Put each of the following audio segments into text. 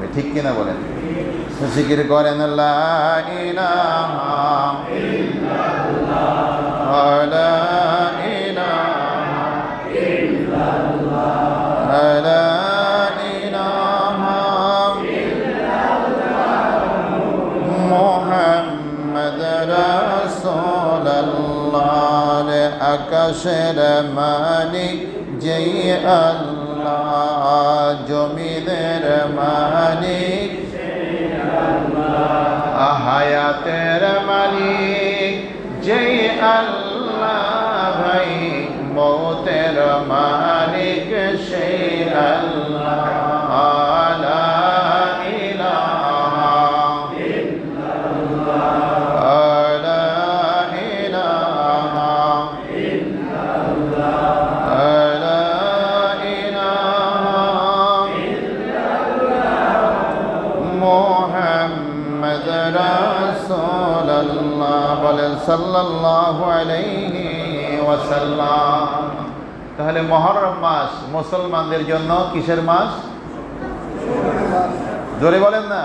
হবে, ঠিক কিনা বলেন? জিকির করেন লা ইলাহা ইল্লাল্লাহ, লা ইলাহা ইল্লাল্লাহ, লা ইলাহা ইল্লাল্লাহ, মুহাম্মাদুর রাসূলুল্লাহ। আকাশের মালিক যেই আল্লাহ, জমিনের মালিক হায়াতের মালিক যেই আল্লাহ, ভাই মৌতের মালিক সেই আল্লাহ। লা ইলাহা ইল্লাল্লাহ, লা ইলাহা ইল্লাল্লাহ, লা ইলাহা ইল্লাল্লাহ, মুহাম্মদ রাসূলুল্লাহ। বলেন সাল্লাল্লাহু আলাইহি ওয়াসাল্লাম। তাহলে মুহররম মাস মুসলমানদের জন্য কিসের মাস? জোরে বলেন না,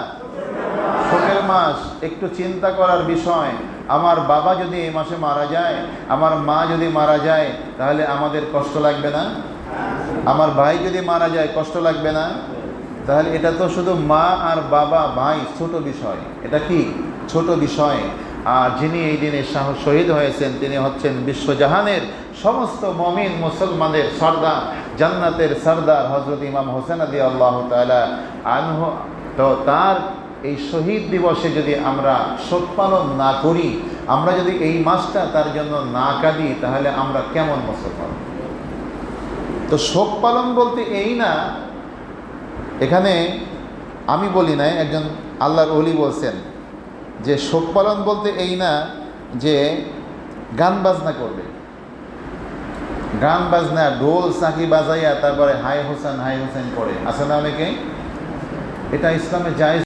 শোকের মাস। একটু চিন্তা করার বিষয়, আমার বাবা যদি এই মাসে মারা যায়, আমার মা যদি মারা যায়, তাহলে আমাদের কষ্ট লাগবে না? আমার ভাই যদি মারা যায় কষ্ট লাগবে না? তাহলে এটা তো শুধু মা আর বাবা ভাই ছোট বিষয়, এটা কি ছোট বিষয়? আর যিনি এই দিনে শহীদ হয়েছেন তিনি হচ্ছেন বিশ্বজাহানের সমস্ত মুমিন মুসলমানদের সর্দার, জান্নাতের সর্দার হযরত ইমাম হোসেন রাদিয়াল্লাহু তাআলা আনহু। তো তার এই শহীদ দিবসে যদি আমরা শোক পালন না করি, আমরা যদি এই মাসটা তার জন্য না কাঁদি, তাহলে আমরা কেমন মুসলমান? তো শোক পালন বলতে এই না, এখানে আমি বলি নাই, একজন আল্লাহর ওলি বলছেন যে শোক পালন বলতে এই না যে গান বাজনা করবে, গান বাজনা ঢোল চাকি বাজাইয়া তারপরে হাই হোসেন করে, আছে না অনেকে? এটা ইসলামে জায়েজ